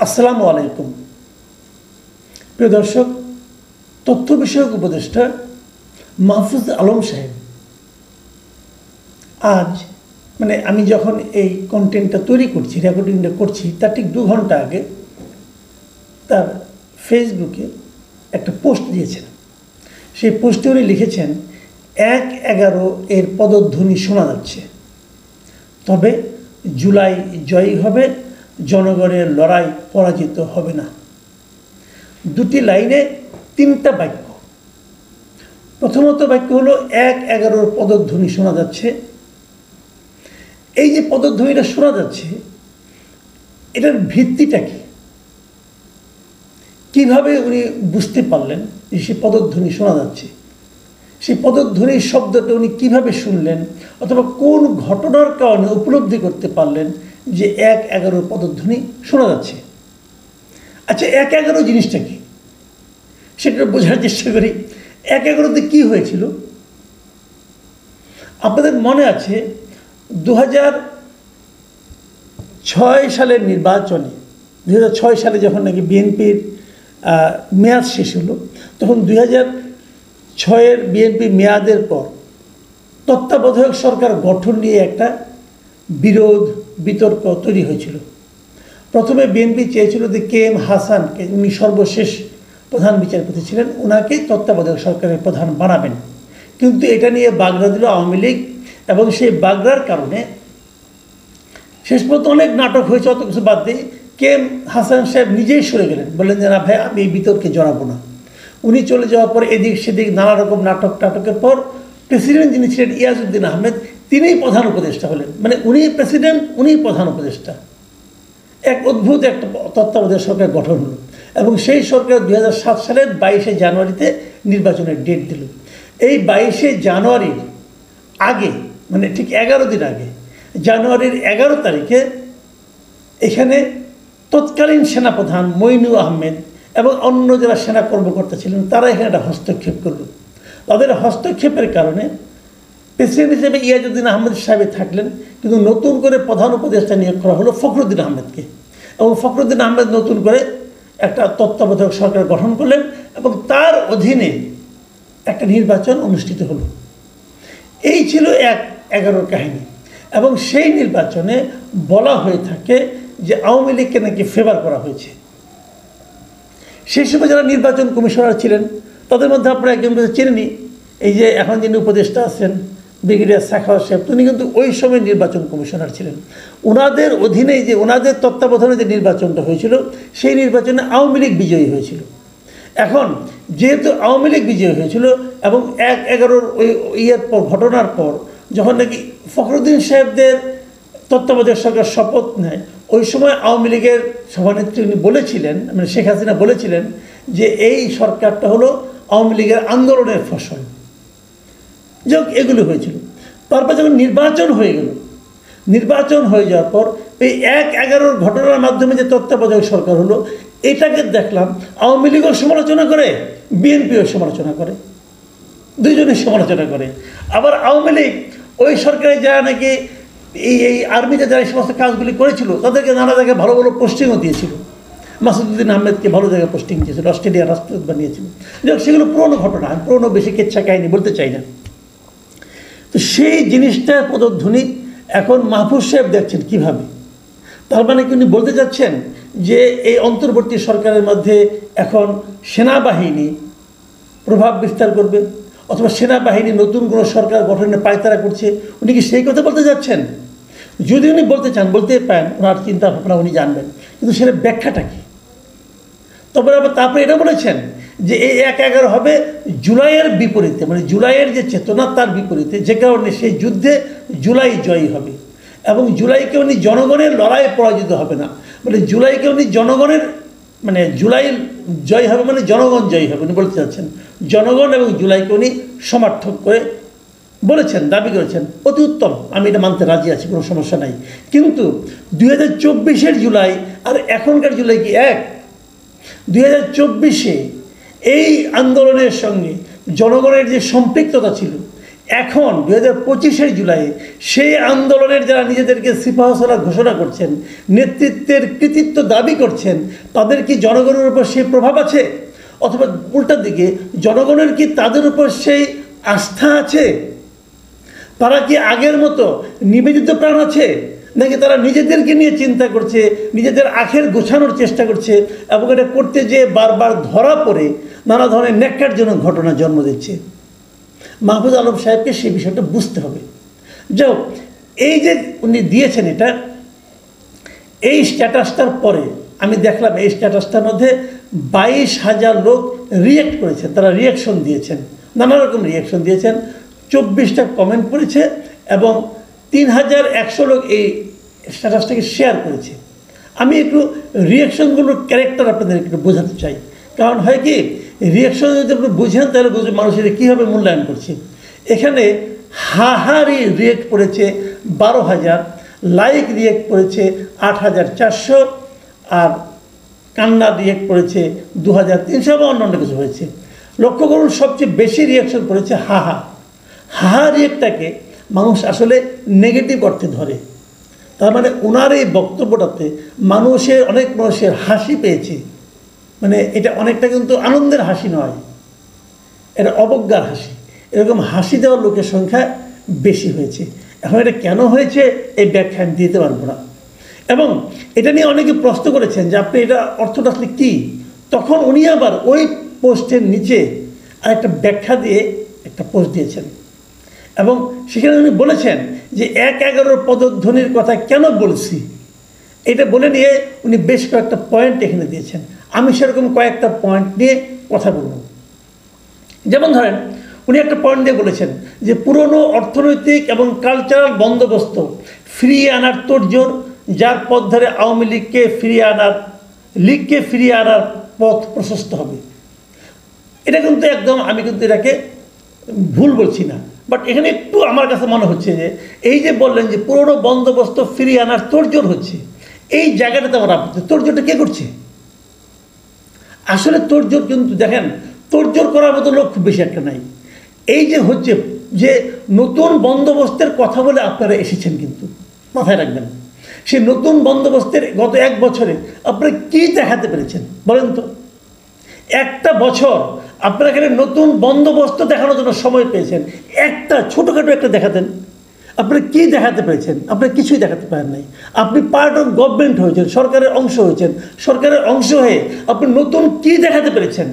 আসসালামু আলাইকুম। প্রিয় দর্শক, তথ্য বিষয়ক উপদেষ্টা মাহফুজ আলম সাহেব আজ আমি যখন এই কন্টেন্টটা তৈরি করছি, রেকর্ডিংটা করছি, তার ঠিক 2 ঘন্টা আগে তার ফেসবুকে একটা পোস্ট দিয়েছেন। সেই পোস্টে উনি লিখেছেন, 1/11 এর পদধ্বনি শোনা যাচ্ছে, তবে জুলাই জয়ী হবে, জনগণের লড়াই পরাজিত হবে না। 2টি লাইনে 3টা বাক্য। প্রথমত বাক্য হলো 1/11 পদধ্বনি শোনা যাচ্ছে। এই যে পদধ্বনিটা শোনা যাচ্ছে, এটার ভিত্তিটা কি? কিভাবে উনি বুঝতে পারলেন যে সেই পদধ্বনি শোনা যাচ্ছে? সেই পদধ্বনির শব্দটা উনি কিভাবে শুনলেন, অথবা কোন ঘটনার কারণে উপলব্ধি করতে পারলেন যে 1/11 পদধ্বনি শোনা যাচ্ছে? আচ্ছা, 1/11 জিনিসটা কি সেটা বোঝার চেষ্টা করি। 1/11-তে কী হয়েছিল? আপনাদের মনে আছে 2006 সালের নির্বাচনে, 2006 সালে যখন নাকি বিএনপির মেয়াদ শেষ হলো, তখন 2006-এর বিএনপি মেয়াদের পর তত্ত্বাবধায়ক সরকার গঠন নিয়ে একটা বিরোধ বিতর্ক তৈরি হয়েছিল। প্রথমে বিএনপি চেয়েছিল যে KM হাসানকে, উনি সর্বশেষ প্রধান বিচারপতি ছিলেন, ওনাকে তত্ত্বাবধায়ক সরকারের প্রধান বানাবেন। কিন্তু এটা নিয়ে বাগড়া দিল আওয়ামী লীগ, এবং সেই বাগড়ার কারণে শেষ পর্যন্ত অনেক নাটক হয়েছে। অত কিছু বাদ দিয়ে KM হাসান সাহেব নিজেই সরে গেলেন, বললেন যে না ভাই, আমি এই বিতর্কে জড়াবো না। উনি চলে যাওয়ার পর এদিক সেদিক নানা রকম নাটকের পর প্রেসিডেন্ট যিনি ছিলেন ইয়াজউদ্দিন আহমেদ, তিনিই প্রধান উপদেষ্টা হলেন। উনি প্রেসিডেন্ট, উনি প্রধান উপদেষ্টা। এক অদ্ভুত একটা তত্ত্বাবধায়ক সরকার গঠন হলো, এবং সেই সরকার 2007 সালের 22শে জানুয়ারিতে নির্বাচনের ডেট দিল। এই 22শে জানুয়ারির আগে, ঠিক 11 দিন আগে, জানুয়ারির 11 তারিখে এখানে তৎকালীন সেনাপ্রধান মইনুল আহমেদ এবং অন্য যারা সেনা কর্মকর্তা ছিলেন, তারা এখানে একটা হস্তক্ষেপ করল। তাদের হস্তক্ষেপের কারণে প্রেসিডেন্ট হিসেবে ইয়াজউদ্দিন আহমেদ সাহেব থাকলেন, কিন্তু নতুন করে প্রধান উপদেষ্টা নিয়োগ করা হলো ফখরুদ্দিন আহমেদকে, এবং ফখরুদ্দিন আহমেদ নতুন করে একটা তত্ত্বাবধায়ক সরকার গঠন করলেন, এবং তার অধীনে একটা নির্বাচন অনুষ্ঠিত হলো। এই ছিল 1/11 কাহিনী। এবং সেই নির্বাচনে বলা হয়ে থাকে যে আওয়ামী লীগকে নাকি ফেভার করা হয়েছে। সেই সময় যারা নির্বাচন কমিশনার ছিলেন, তাদের মধ্যে আপনারা একজন চেনেনি, এই যে এখন যিনি উপদেষ্টা আছেন ব্রিগেডিয়ার সাখাওয়াত সাহেব, তিনি কিন্তু ওই সময় নির্বাচন কমিশনার ছিলেন। ওনাদের অধীনে, যে ওনাদের তত্ত্বাবধানে যে নির্বাচনটা হয়েছিল, সেই নির্বাচনে আওয়ামী লীগ বিজয়ী হয়েছিল। এখন যেহেতু আওয়ামী লীগ বিজয়ী হয়েছিল, এবং 1/11 ওই ঘটনার পর যখন নাকি ফখরুদ্দিন সাহেবদের তত্ত্বাবধায়ক সরকার শপথ নেয়, ওই সময় আওয়ামী লীগের সভানেত্রী উনি বলেছিলেন, শেখ হাসিনা বলেছিলেন যে এই সরকারটা হলো আওয়ামী লীগের আন্দোলনের ফসল। যাক, এগুলো হয়েছিল। তারপর যখন নির্বাচন হয়ে গেল, নির্বাচন হয়ে যাওয়ার পর এই 1/11 ঘটনার মাধ্যমে যে তত্ত্বাবধায়ক সরকার হলো, এটাকে দেখলাম আওয়ামী লীগও সমালোচনা করে, বিএনপিও সমালোচনা করে, দুইজনের সমালোচনা করে। আবার আওয়ামী লীগ ওই সরকারে যারা নাকি এই আর্মিতে যারা এই সমস্ত কাজগুলি করেছিল, তাদেরকে নানা জায়গায় ভালো ভালো পোস্টিংও দিয়েছিল। মাসুদুদ্দিন আহমেদকে ভালো জায়গায় পোস্টিং দিয়েছিল, অস্ট্রেলিয়ার রাষ্ট্রদূত বানিয়েছিল। যাক, সেগুলো পুরোনো ঘটনা, পুরোনো বেশি কেচ্ছা কাহিনী বলতে চাই না। তো সেই জিনিসটার পদধ্বনি এখন মাহফুজ সাহেব দেখছেন কীভাবে। তার কি উনি বলতে চাচ্ছেন যে এই অন্তর্বর্তী সরকারের মধ্যে এখন সেনাবাহিনী প্রভাব বিস্তার করবে, অথবা সেনাবাহিনী নতুন কোনো সরকার গঠনের পায়তারা করছে? উনি কি সেই কথা বলতে যাচ্ছেন? যদি উনি বলতে চান, বলতে পারেন, ওনার চিন্তা ভাবনা উনি জানবেন, কিন্তু সেটা ব্যাখ্যাটা কি? তারপরে এটা বলেছেন যে এই 1/11 হবে জুলাইয়ের বিপরীতে, জুলাইয়ের যে চেতনা তার বিপরীতে, যে কারণে সেই যুদ্ধে জুলাই জয়ী হবে, এবং জুলাইকে উনি জনগণের লড়াইয়ে পরাজিত হবে না। জুলাইকে উনি জনগণের, জুলাই জয় হবে, জনগণ জয়ী হবে উনি বলতে চাচ্ছেন। জনগণ এবং জুলাইকে উনি সমর্থন করে বলেছেন, দাবি করেছেন। অতি উত্তম, আমি এটা মানতে রাজি আছি, কোনো সমস্যা নাই। কিন্তু 2024-এর জুলাই আর এখনকার জুলাই কি এক? 2024-এ এই আন্দোলনের সঙ্গে জনগণের যে সম্পৃক্ততা ছিল, এখন 2025 জুলাই সেই আন্দোলনের যারা নিজেদেরকে সিপাহসালার ঘোষণা করছেন, নেতৃত্বের কৃতিত্ব দাবি করছেন, তাদের কি জনগণের উপর সেই প্রভাব আছে? অথবা উল্টার দিকে জনগণের কি তাদের উপর সেই আস্থা আছে? তারা কি আগের মতো নিবেদিত প্রাণ আছে, নাকি তারা নিজেদেরকে নিয়ে চিন্তা করছে, নিজেদের আখের গোছানোর চেষ্টা করছে এবং এটা করতে যেয়ে বারবার ধরা পড়ে নানা ধরনের ন্যাক্কারজনক ঘটনা জন্ম দিচ্ছে? মাহফুজ আলম সাহেবকে সেই বিষয়টা বুঝতে হবে। যাও, এই যে উনি দিয়েছেন এটা, এই স্ট্যাটাসটার পরে আমি দেখলাম এই স্ট্যাটাসটার মধ্যে 22,000 লোক রিয়েক্ট করেছেন, তারা রিয়াকশন দিয়েছেন, নানা রকম রিয়াকশন দিয়েছেন, 24টা কমেন্ট করেছে এবং 3,100 লোক এই স্ট্যাটাসটাকে শেয়ার করেছে। আমি একটু রিয়াকশনগুলোর ক্যারেক্টার আপনাদের একটু বোঝাতে চাই, কারণ হয় কি, রিয়াকশন যদি আপনি বুঝেন তাহলে বুঝবেন মানুষের কীভাবে মূল্যায়ন করছে। এখানে হাহারি রিয়েক্ট করেছে 12,000, লাইক রিয়েক্ট করেছে 8,400, আর কান্না রিয়েক্ট করেছে 2,300 বা অন্যান্য কিছু হয়েছে। লক্ষ্য করুন, সবচেয়ে বেশি রিয়াকশন করেছে হাহা। হাহা রিয়েক্টটাকে মানুষ আসলে নেগেটিভ অর্থে ধরে। তার মানে ওনার এই বক্তব্যটাতে অনেক মানুষের হাসি পেয়েছে। মানে এটা অনেকটা কিন্তু আনন্দের হাসি নয়, এটা অবজ্ঞার হাসি। এরকম হাসি দেওয়ার লোকের সংখ্যা বেশি হয়েছে। এখন এটা কেন হয়েছে এই ব্যাখ্যা আমি দিতে পারবো না। এবং এটা নিয়ে অনেকে প্রশ্ন করেছেন যে আপনি এটা অর্থটা আসলে কী। তখন উনি আবার ওই পোস্টের নিচে আরেকটা ব্যাখ্যা দিয়ে একটা পোস্ট দিয়েছেন এবং সেখানে উনি বলেছেন যে 1-11 পদধ্বনির কথা কেন বলছি, এটা বলে নিয়ে উনি বেশ কয়েকটা পয়েন্ট এখানে দিয়েছেন। আমি সেরকম কয়েকটা পয়েন্ট নিয়ে কথা বলব। যেমন ধরেন, উনি একটা পয়েন্ট দিয়ে বলেছেন যে পুরনো অর্থনৈতিক এবং কালচারাল বন্দোবস্ত ফিরিয়ে আনার তোড়জোড়, যার পথ ধরে আওয়ামী লীগকে ফিরিয়ে আনার পথ প্রশস্ত হবে। এটা কিন্তু একদম, আমি কিন্তু এটাকে ভুল বলছি না, বাট এখানে একটু আমার কাছে মনে হচ্ছে যে এই যে বললেন যে পুরনো বন্দোবস্ত ফিরিয়ে আনার তোড়জোড় হচ্ছে, এই জায়গাটাতে আমার আপত্তি। তোড়জোড়টা কে করছে? আসলে তোড়জোড় কিন্তু দেখেন, তোড়জোড় করার মতো লোক খুব বেশি একটা নাই। এই যে হচ্ছে যে নতুন বন্দোবস্তের কথা বলে আপনারা এসেছেন, কিন্তু মাথায় রাখবেন, সেই নতুন বন্দোবস্তের গত 1 বছরে আপনারা কী দেখাতে পেরেছেন বলেন তো? একটা বছর আপনারা এখানে নতুন বন্দোবস্ত দেখানোর জন্য সময় পেয়েছেন, একটা ছোটোখাটো একটা দেখাতেন। আপনারা কী দেখাতে পেরেছেন? আপনারা কিছুই দেখাতে পারেন নাই। আপনি পার্ট অফ গভর্নমেন্ট হয়েছেন, সরকারের অংশ হয়েছেন, সরকারের অংশ হয়ে আপনি নতুন কী দেখাতে পেরেছেন?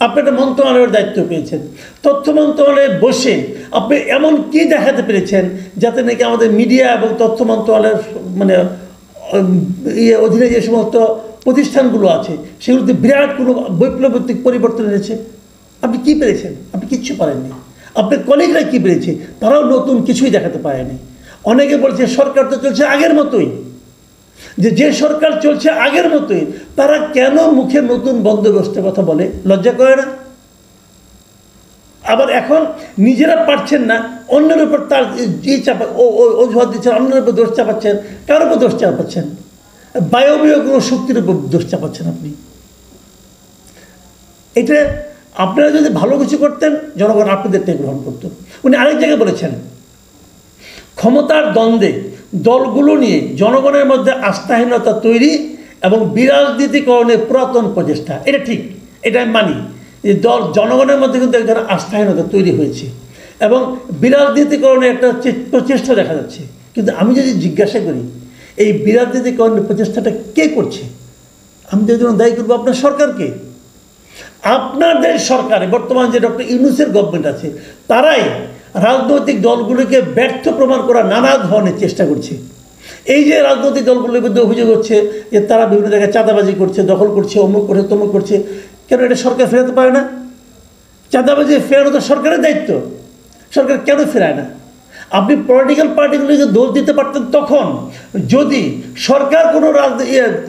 আপনি একটা মন্ত্রণালয়ের দায়িত্ব পেয়েছেন, তথ্য মন্ত্রণালয়ে বসে আপনি এমন কী দেখাতে পেরেছেন যাতে নাকি আমাদের মিডিয়া এবং তথ্য মন্ত্রণালয়ের মানে অধীনে যে সমস্ত প্রতিষ্ঠানগুলো আছে সেগুলোতে বিরাট কোনো বৈপ্লবিক পরিবর্তন এনেছে? আপনি কী পেরেছেন? আপনি কিচ্ছু পারেননি। আপনার কলিগরা কী পেরেছে? তারাও নতুন কিছুই দেখাতে পারেনি। অনেকে বলছে সরকার তো চলছে আগের মতোই, যে সরকার চলছে আগের মতোই, তারা কেন মুখে নতুন বন্দোবস্তের কথা বলে? লজ্জা করে না? আবার এখন নিজেরা পারছেন না, অন্যের উপর তার চাপা অজুহাত দিচ্ছেন, অন্যের উপর দোষ চাপাচ্ছেন। কার উপর দোষ চাপাচ্ছেন? বায়বীয় কোনো শক্তির উপর দোষ চাপাচ্ছেন আপনি। এটা আপনারা যদি ভালো কিছু করতেন, জনগণ আপনাদেরটাই গ্রহণ করত। উনি আরেক জায়গায় বলেছেন, ক্ষমতার দ্বন্দ্বে দলগুলো নিয়ে জনগণের মধ্যে আস্থাহীনতা তৈরি এবং বিরাজনীতিকরণের পুরাতন প্রচেষ্টা। এটা ঠিক, এটা আমি মানি যে জনগণের মধ্যে কিন্তু এক ধরনের আস্থাহীনতা তৈরি হয়েছে এবং বিরাজনীতিকরণের একটা প্রচেষ্টা দেখা যাচ্ছে। কিন্তু আমি যদি জিজ্ঞাসা করি এই বিরাজনীতিকরণের প্রচেষ্টাটা কে করছে, আমি তো জন্য দায়ী করবো আপনার সরকারকে। আপনাদের সরকারে বর্তমান যে ডক্টর ইউনূসের গভর্নমেন্ট আছে, তারাই রাজনৈতিক দলগুলিকে ব্যর্থ প্রমাণ করার নানা ধরনের চেষ্টা করছে। এই যে রাজনৈতিক দলগুলির মধ্যে অভিযোগ হচ্ছে যে তারা বিভিন্ন জায়গায় চাঁদাবাজি করছে, দখল করছে, অমুক করছে, তমুক করছে, কেন এটা সরকার ফেরাতে পারে না? চাঁদাবাজি ফেরানো তো সরকারের দায়িত্ব, সরকার কেন ফেরায় না? আপনি পলিটিক্যাল পার্টিগুলিকে দোষ দিতে পারতেন তখন, যদি সরকার কোনো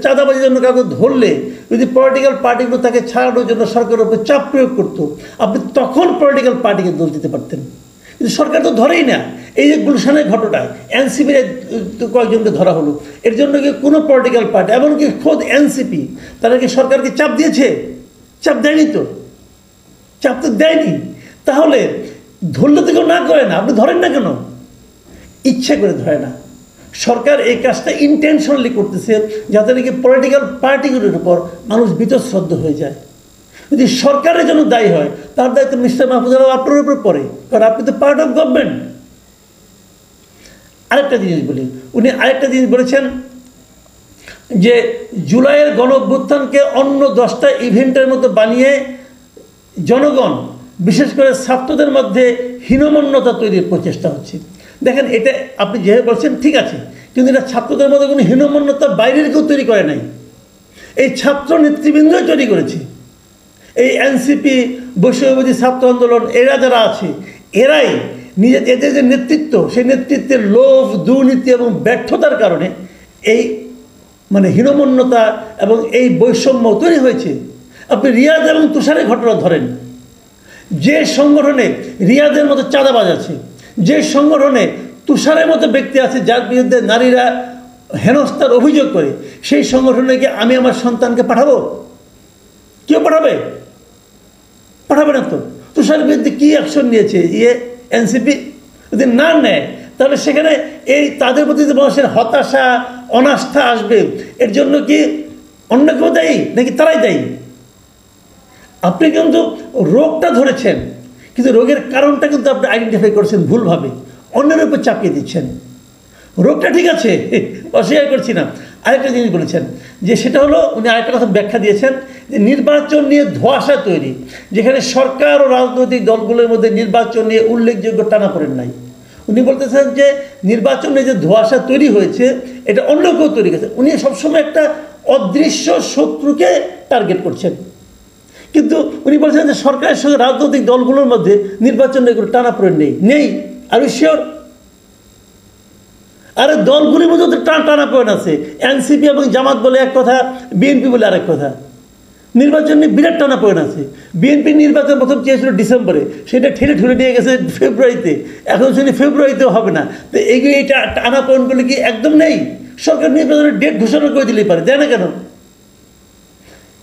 চাঁদাবাজির জন্য কাউকে ধরলে যদি পলিটিক্যাল পার্টিগুলো তাকে ছাড়ানোর জন্য সরকারের উপর চাপ প্রয়োগ করতো, আপনি তখন পলিটিক্যাল পার্টিকে দোষ দিতে পারতেন। কিন্তু সরকার তো ধরেই না। এই যে গুলশানের ঘটনায় এনসিপির কয়েকজনকে ধরা হলো, এর জন্য কি কোনো পলিটিক্যাল পার্টি, এমনকি খোদ এনসিপি, তারা কি সরকারকে চাপ দিয়েছে? চাপ দেয়নি তো, চাপ তো দেয়নি। তাহলে ধরলে তো কেউ না করে না, আপনি ধরেন না কেন? ইচ্ছে করে ধরে না। সরকার এই কাজটা ইন্টেনশনালি করতেছে যাতে নাকি পলিটিক্যাল পার্টিগুলোর উপর মানুষ বীতশ্রদ্ধ হয়ে যায়। যদি সরকারের জন্য দায়ী হয় তার দায়িত্ব মিস্টার মাহফুজ আলম আপনার উপর পড়ে, কারণ আপনি তো পার্ট অফ গভর্নমেন্ট। আরেকটা জিনিস বলি, উনি আরেকটা জিনিস বলেছেন যে জুলাইয়ের গণঅভ্যুত্থানকে অন্য 10টা ইভেন্টের মতো বানিয়ে জনগণ বিশেষ করে ছাত্রদের মধ্যে হীনমন্যতা তৈরির প্রচেষ্টা হচ্ছে। দেখেন, এটা আপনি যেভাবে বলছেন ঠিক আছে, কিন্তু এটা ছাত্রদের মধ্যে কোনো হীনমন্যতা বাইরের কেউ তৈরি করে নাই, এই ছাত্র নেতৃবৃন্দই তৈরি করেছে। এই এনসিপি, বৈষম্যবিরোধী ছাত্র আন্দোলন, এরা যারা আছে এরাই এদের যে নেতৃত্ব, সেই নেতৃত্বের লোভ, দুর্নীতি এবং ব্যর্থতার কারণে এই মানে হীনমন্যতা এবং এই বৈষম্য তৈরি হয়েছে। আপনি রিয়াদ এবং তুষারের ঘটনা ধরেন, যে সংগঠনে রিয়াদের মতো চাঁদাবাজ আছে, যে সংগঠনে তুষারের মতো ব্যক্তি আছে যার বিরুদ্ধে নারীরা হেনস্থার অভিযোগ করে, সেই সংগঠনে কি আমি আমার সন্তানকে পাঠাবো? কেউ পাঠাবে? পাঠাবে না তো। তুষারের বিরুদ্ধে কী অ্যাকশন নিয়েছে এনসিপি? যদি না নেয় তাহলে সেখানে এই তাদের প্রতি যে মানুষের হতাশা, অনাস্থা আসবে, এর জন্য কি অন্য কেউ দায়ী নাকি তারাই দায়ী? আপনি কিন্তু রোগটা ধরেছেন, কিন্তু রোগের কারণটা কিন্তু আপনি আইডেন্টিফাই করেছেন ভুলভাবে, অন্যের উপর চাপিয়ে দিচ্ছেন। রোগটা ঠিক আছে, অস্বীকার করছি না। আরেকটা জিনিস বলেছেন যে সেটা হলো, উনি আরেকটা কথা ব্যাখ্যা দিয়েছেন যে নির্বাচন নিয়ে ধোঁয়াশা তৈরি, যেখানে সরকার ও রাজনৈতিক দলগুলোর মধ্যে নির্বাচন নিয়ে উল্লেখযোগ্য টানাপোড়েন নাই। উনি বলতেছেন যে নির্বাচনে যে ধোঁয়াশা তৈরি হয়েছে এটা অন্য কেউ তৈরি করেছে। উনি সবসময় একটা অদৃশ্য শত্রুকে টার্গেট করছেন, কিন্তু উনি বলছেন যে সরকারের সঙ্গে রাজনৈতিক দলগুলোর মধ্যে নির্বাচনে কোনো টানাপোড়েন নেই। আর শিওর? আরে দলগুলির মধ্যে তো টানাপোড়েন আছে। এনসিপি এবং জামাত বলে এক কথা, বিএনপি বলে আরেক কথা। নির্বাচন নিয়ে বিরাট টানাপোড়েন আছে। বিএনপি নির্বাচন প্রথম চেয়েছিল ডিসেম্বরে, সেটা ঠেলে ঠুলে নিয়ে গেছে ফেব্রুয়ারিতে, এখন শুনি ফেব্রুয়ারিতেও হবে না। তো এই টানাপোড়েনগুলো কি একদম নেই? সরকার নির্বাচনের ডেট ঘোষণা করে দিলেই পারে, দেয় না কেন?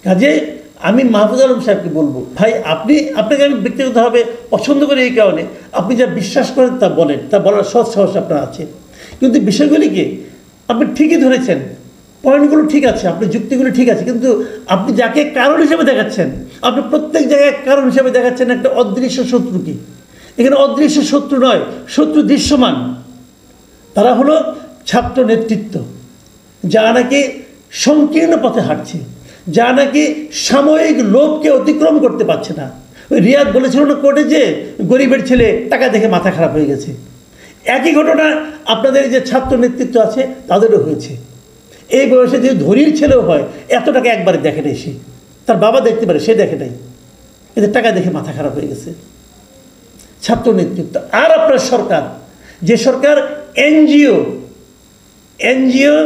কাজে আমি মাহফুজ আলম সাহেবকে বলবো, ভাই আপনাকে আমি ব্যক্তিগতভাবে পছন্দ করি এই কারণে, আপনি যা বিশ্বাস করেন তা বলেন, তা বলার সৎ সাহস আপনার আছে, কিন্তু বিষয়গুলিকে আপনি ঠিকই ধরেছেন, পয়েন্টগুলো ঠিক আছে, আপনার যুক্তিগুলো ঠিক আছে, কিন্তু আপনি যাকে কারণ হিসেবে দেখাচ্ছেন, আপনি প্রত্যেক জায়গায় কারণ হিসেবে দেখাচ্ছেন একটা অদৃশ্য শত্রুকে। এখানে অদৃশ্য শত্রু নয়, শত্রু দৃশ্যমান। তারা হলো ছাত্র নেতৃত্ব, যারা নাকি সংকীর্ণ পথে হাঁটছে, যা নাকি সাময়িক লোভকে অতিক্রম করতে পারছে না। ওই রিয়াদ বলেছিল না কোর্টে যে গরিবের ছেলে টাকা দেখে মাথা খারাপ হয়ে গেছে। একই ঘটনা আপনাদের যে ছাত্র নেতৃত্ব আছে তাদেরও হয়েছে। এই বয়সে যে ধনীর ছেলেও হয়, এত টাকা একবারে দেখে নেই সে, তার বাবা দেখতে পারে, সে দেখে নাই, এদের টাকা দেখে মাথা খারাপ হয়ে গেছে ছাত্র নেতৃত্ব। আর আপনার সরকার, যে সরকার এনজিও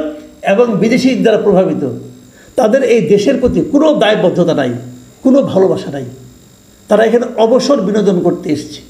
এবং বিদেশি দ্বারা প্রভাবিত, তাদের এই দেশের প্রতি কোনো দায়বদ্ধতা নাই, কোনো ভালোবাসা নাই। তারা এখানে অবসর বিনোদন করতে এসেছে।